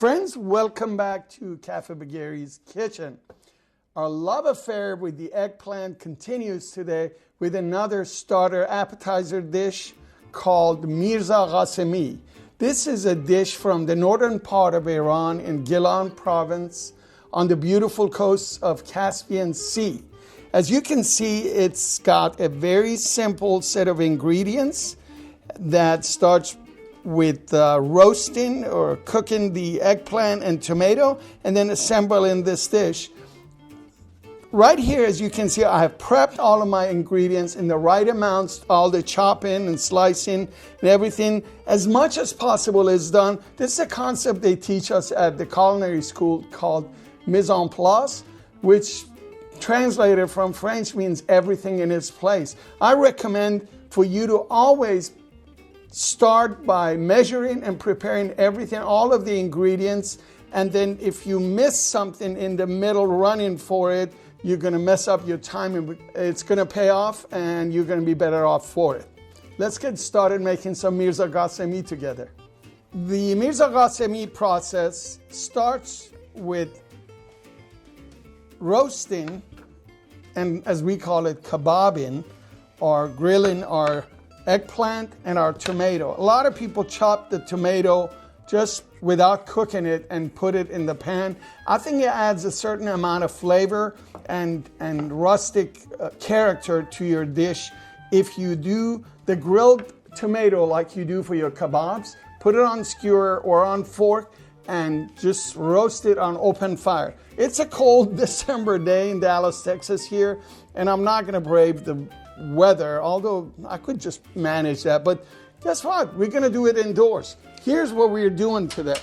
Friends, welcome back to Cafe Bagheri's kitchen. Our love affair with the eggplant continues today with another starter appetizer dish called Mirza Ghasemi. This is a dish from the northern part of Iran in Guilan Province on the beautiful coast of Caspian Sea. As you can see, it's got a very simple set of ingredients that starts with roasting or cooking the eggplant and tomato and then assembling this dish. Right here, as you can see, I have prepped all of my ingredients in the right amounts. All the chopping and slicing and everything as much as possible is done. This is a concept they teach us at the culinary school called mise en place, which translated from French means everything in its place. I recommend for you to always start by measuring and preparing everything, all of the ingredients, and then if you miss something in the middle running for it, you're going to mess up your time and it's going to pay off and you're going to be better off for it. Let's get started making some Mirza Ghasemi together. The Mirza Ghasemi process starts with roasting, and as we call it, kebabbing or grilling our eggplant and our tomato. A lot of people chop the tomato just without cooking it and put it in the pan. I think it adds a certain amount of flavor and rustic character to your dish. If you do the grilled tomato like you do for your kebabs, put it on skewer or on fork and just roast it on open fire. It's a cold December day in Dallas, Texas here, and I'm not going to brave the weather, although I could just manage that. But guess what? We're going to do it indoors. Here's what we're doing today.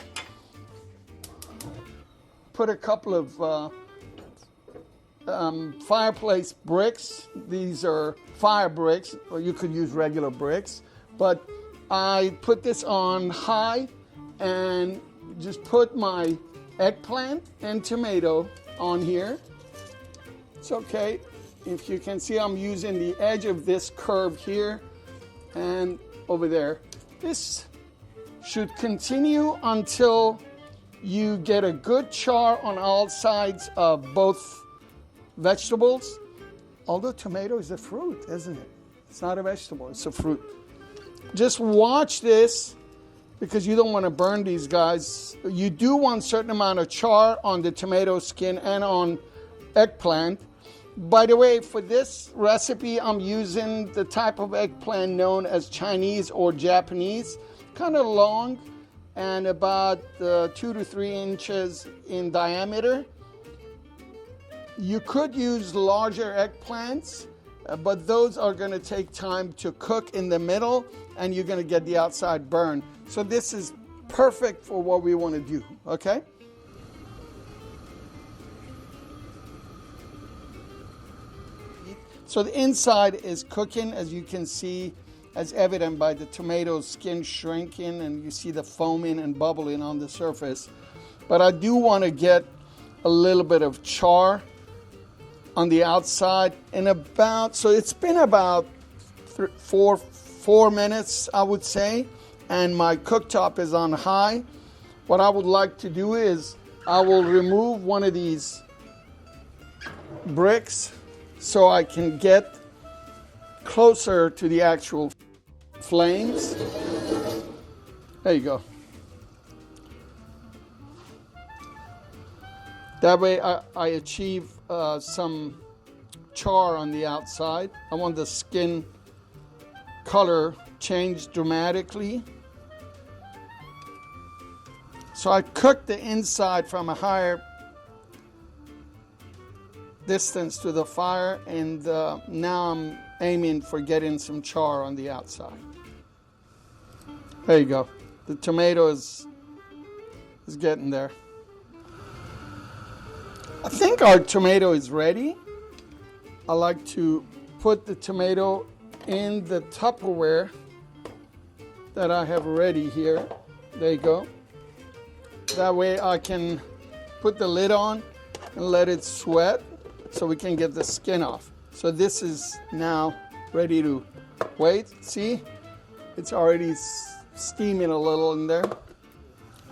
Put a couple of fireplace bricks. These are fire bricks, or you could use regular bricks. But I put this on high and just put my eggplant and tomato on here. It's okay. If you can see, I'm using the edge of this curve here and over there. This should continue until you get a good char on all sides of both vegetables. Although tomato is a fruit, isn't it? It's not a vegetable, it's a fruit. Just watch this because you don't want to burn these guys. You do want a certain amount of char on the tomato skin and on eggplant. By the way, for this recipe, I'm using the type of eggplant known as Chinese or Japanese, kind of long and about 2 to 3 inches in diameter. You could use larger eggplants, but those are going to take time to cook in the middle and you're going to get the outside burn. So this is perfect for what we want to do, okay? So the inside is cooking, as you can see, as evident by the tomato skin shrinking, and you see the foaming and bubbling on the surface. But I do want to get a little bit of char on the outside in about, so it's been about 4 minutes, I would say, and my cooktop is on high. What I would like to do is I will remove one of these bricks so I can get closer to the actual flames. There you go. That way I achieve some char on the outside. I want the skin color changed dramatically. So I cook the inside from a higher distance to the fire, and now I'm aiming for getting some char on the outside. There you go. The tomato is getting there. I think our tomato is ready. I like to put the tomato in the Tupperware that I have ready here. There you go. That way I can put the lid on and let it sweat so we can get the skin off. So this is now ready to wait. See, it's already steaming a little in there.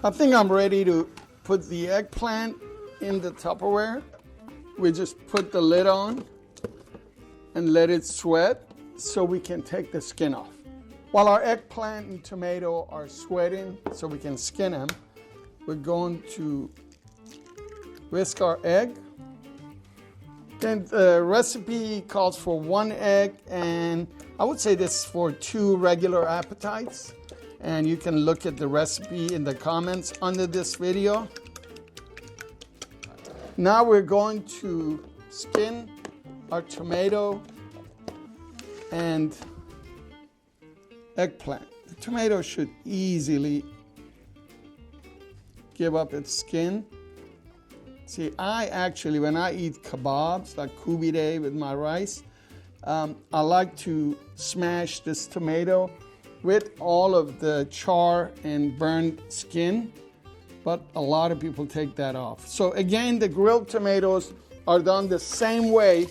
I think I'm ready to put the eggplant in the Tupperware. We just put the lid on and let it sweat so we can take the skin off. While our eggplant and tomato are sweating so we can skin them, we're going to whisk our egg. Then the recipe calls for 1 egg, and I would say this is for 2 regular appetizers. And you can look at the recipe in the comments under this video. Now we're going to skin our tomato and eggplant. The tomato should easily give up its skin. See, I actually, when I eat kebabs, like kubide with my rice, I like to smash this tomato with all of the char and burnt skin, but a lot of people take that off. So again, the grilled tomatoes are done the same way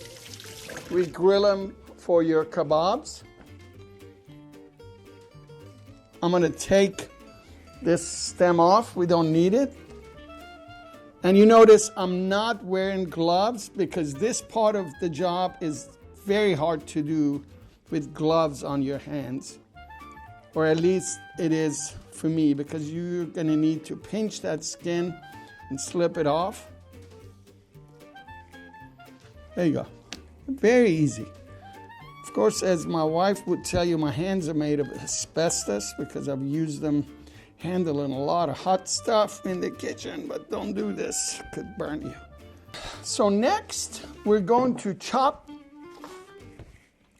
we grill them for your kebabs. I'm gonna take this stem off, we don't need it. And you notice I'm not wearing gloves because this part of the job is very hard to do with gloves on your hands. Or at least it is for me, because you're gonna need to pinch that skin and slip it off. There you go. Very easy. Of course, as my wife would tell you, my hands are made of asbestos because I've used them handling a lot of hot stuff in the kitchen, but don't do this, it could burn you. So next, we're going to chop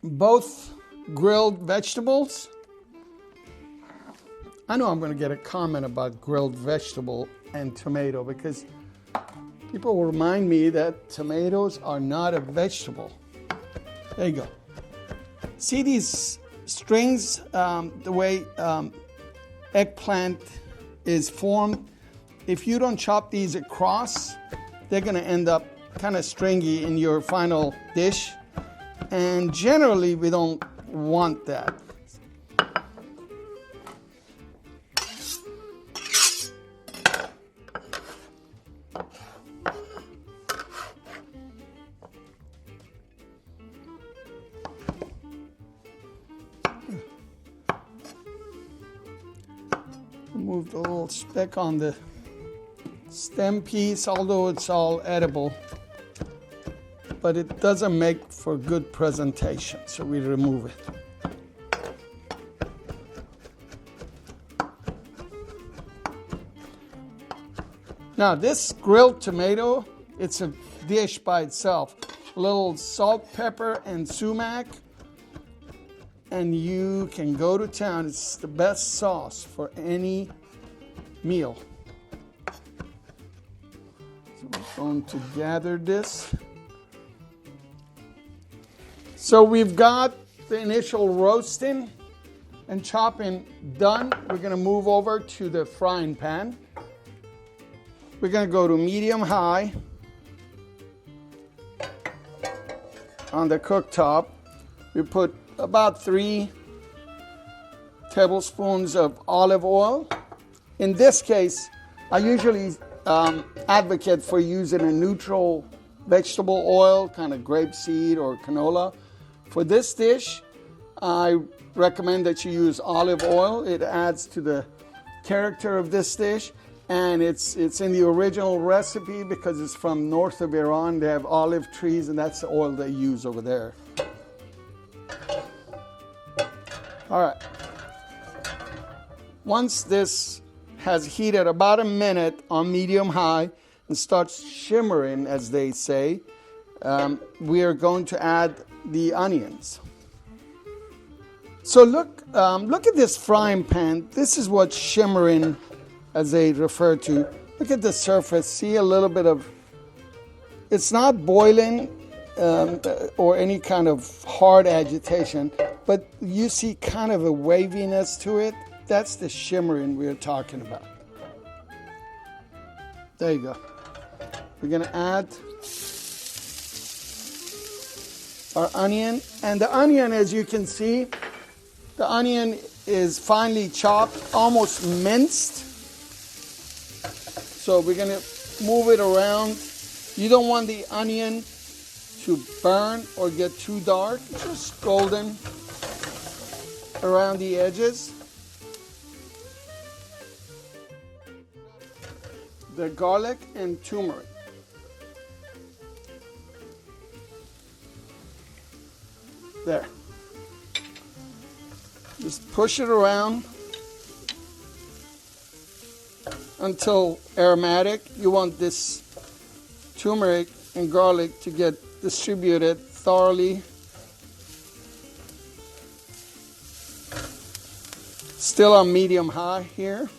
both grilled vegetables. I know I'm going to get a comment about grilled vegetable and tomato because people will remind me that tomatoes are not a vegetable. There you go. See these strings, the way eggplant is formed? If you don't chop these across, they're going to end up kind of stringy in your final dish. And generally, we don't want that. Remove the little speck on the stem piece, although it's all edible, but it doesn't make for good presentation, so we remove it. Now this grilled tomato, it's a dish by itself. A little salt, pepper, and sumac, and you can go to town. It's the best sauce for any meal. So we're going to gather this. So we've got the initial roasting and chopping done. We're going to move over to the frying pan. We're going to go to medium-high on the cooktop. We put about 3 tablespoons of olive oil. In this case, I usually advocate for using a neutral vegetable oil, kind of grapeseed or canola. For this dish, I recommend that you use olive oil. It adds to the character of this dish, and it's in the original recipe because it's from north of Iran. They have olive trees, and that's the oil they use over there. All right. Once this has heated about a minute on medium-high and starts shimmering, as they say, we are going to add the onions. So look at this frying pan. This is what shimmering, as they refer to. Look at the surface. See a little bit of, it's not boiling or any kind of hard agitation, but you see kind of a waviness to it. That's the shimmering we're talking about. There you go. We're going to add our onion. And the onion, as you can see, the onion is finely chopped, almost minced. So we're gonna move it around. You don't want the onion to burn or get too dark, just golden around the edges. The garlic and turmeric. There. Just push it around until aromatic. You want this turmeric and garlic to get distributed thoroughly. Still on medium high here.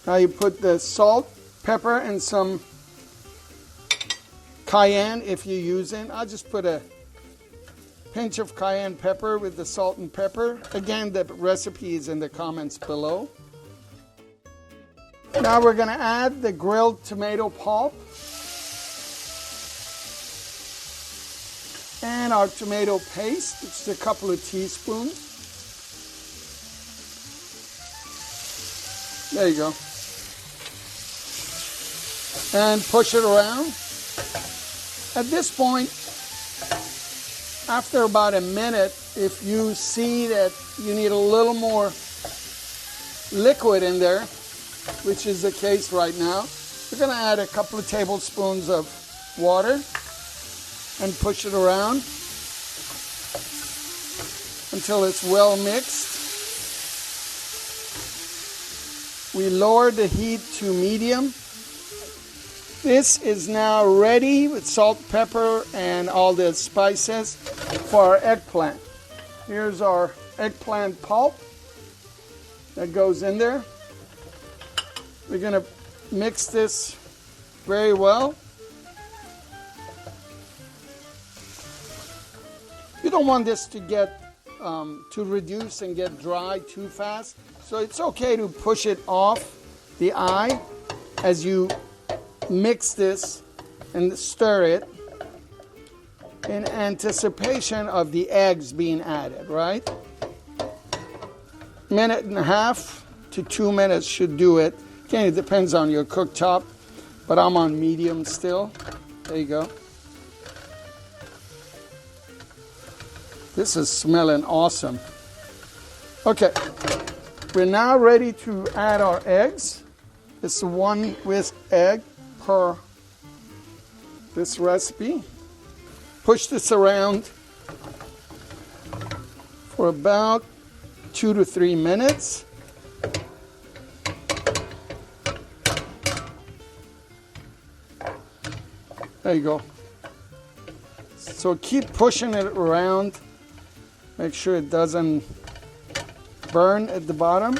Now you put the salt, pepper, and some cayenne if you're using. I'll just put a pinch of cayenne pepper with the salt and pepper. Again, the recipe is in the comments below. Now we're going to add the grilled tomato pulp and our tomato paste. It's a couple of teaspoons. There you go. And push it around. At this point, after about a minute, if you see that you need a little more liquid in there, which is the case right now, we're going to add a couple of tablespoons of water and push it around until it's well mixed. We lower the heat to medium. This is now ready with salt, pepper, and all the spices for our eggplant. Here's our eggplant pulp that goes in there. We're going to mix this very well. You don't want this to get to reduce and get dry too fast. So it's okay to push it off the eye as you mix this and stir it in anticipation of the eggs being added, right? Minute and a half to 2 minutes should do it. Again, it depends on your cooktop, but I'm on medium still. There you go. This is smelling awesome. Okay, we're now ready to add our eggs. It's 1 whisk egg per this recipe. Push this around for about 2 to 3 minutes. There you go. So keep pushing it around. Make sure it doesn't burn at the bottom.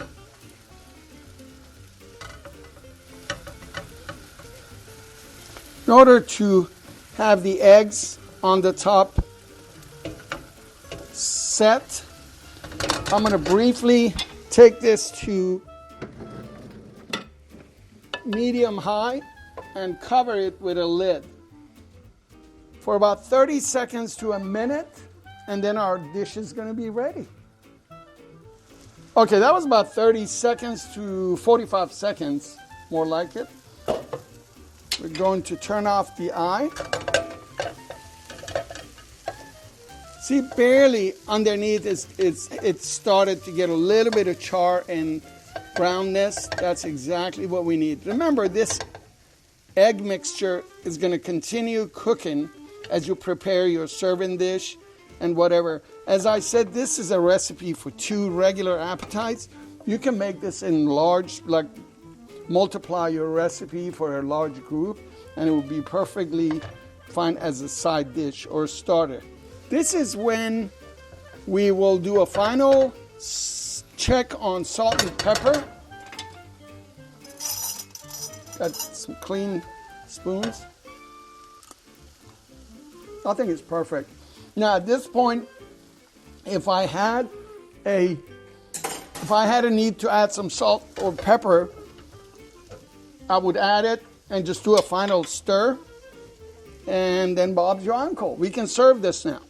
In order to have the eggs on the top set, I'm going to briefly take this to medium high and cover it with a lid for about 30 seconds to a minute, and then our dish is going to be ready. Okay, that was about 30 seconds to 45 seconds, more like it. We're going to turn off the eye. See, barely underneath it's started to get a little bit of char and brownness. That's exactly what we need. Remember, this egg mixture is going to continue cooking as you prepare your serving dish and whatever. As I said, this is a recipe for 2 regular appetizers. You can make this in large, like multiply your recipe for a large group, and it will be perfectly fine as a side dish or starter. This is when we will do a final check on salt and pepper. Got some clean spoons. I think it's perfect. Now at this point, if I had a need to add some salt or pepper, I would add it and just do a final stir, and then Bob's your uncle. We can serve this now.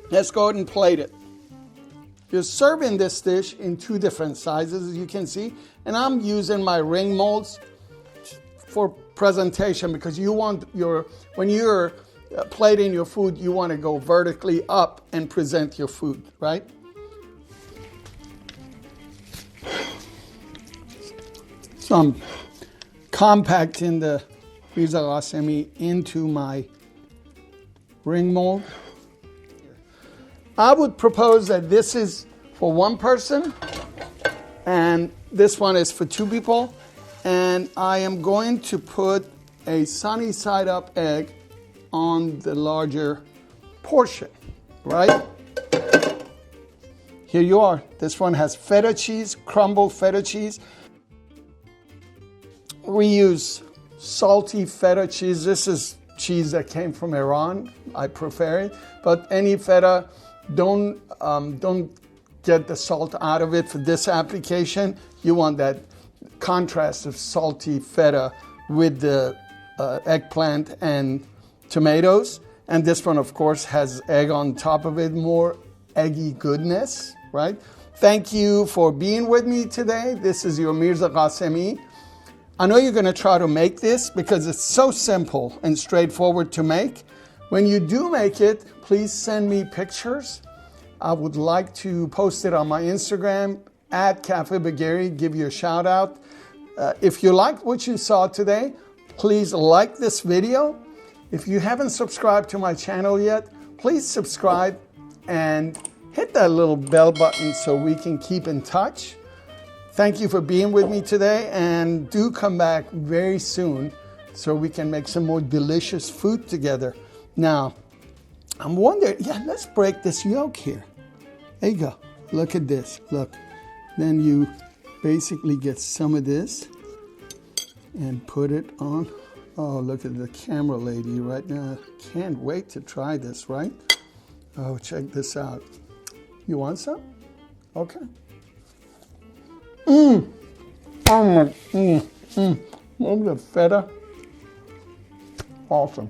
Let's go ahead and plate it. You're serving this dish in 2 different sizes, as you can see. And I'm using my ring molds for presentation because you want when you're plating your food, you want to go vertically up and present your food, right? So I'm compacting the Mirza Ghasemi into my ring mold. I would propose that this is for 1 person and this one is for 2 people. And I am going to put a sunny side up egg on the larger portion, right? Here you are. This one has feta cheese, crumbled feta cheese. We use salty feta cheese. This is cheese that came from Iran. I prefer it, but any feta, don't get the salt out of it for this application. You want that contrast of salty feta with the eggplant and tomatoes. And this one, of course, has egg on top of it, more eggy goodness, right? Thank you for being with me today. This is your Mirza Ghasemi. I know you're going to try to make this because it's so simple and straightforward to make. When you do make it, please send me pictures. I would like to post it on my Instagram at Cafe Bagheri, give you a shout out. If you liked what you saw today, please like this video. If you haven't subscribed to my channel yet, please subscribe and hit that little bell button so we can keep in touch. Thank you for being with me today, and do come back very soon so we can make some more delicious food together. Now, I'm wondering, let's break this yolk here. There you go. Look at this. Look. Then you basically get some of this and put it on. Oh, look at the camera lady right now. Can't wait to try this, right? Oh, check this out. You want some? Okay. Look at the feta. Awesome.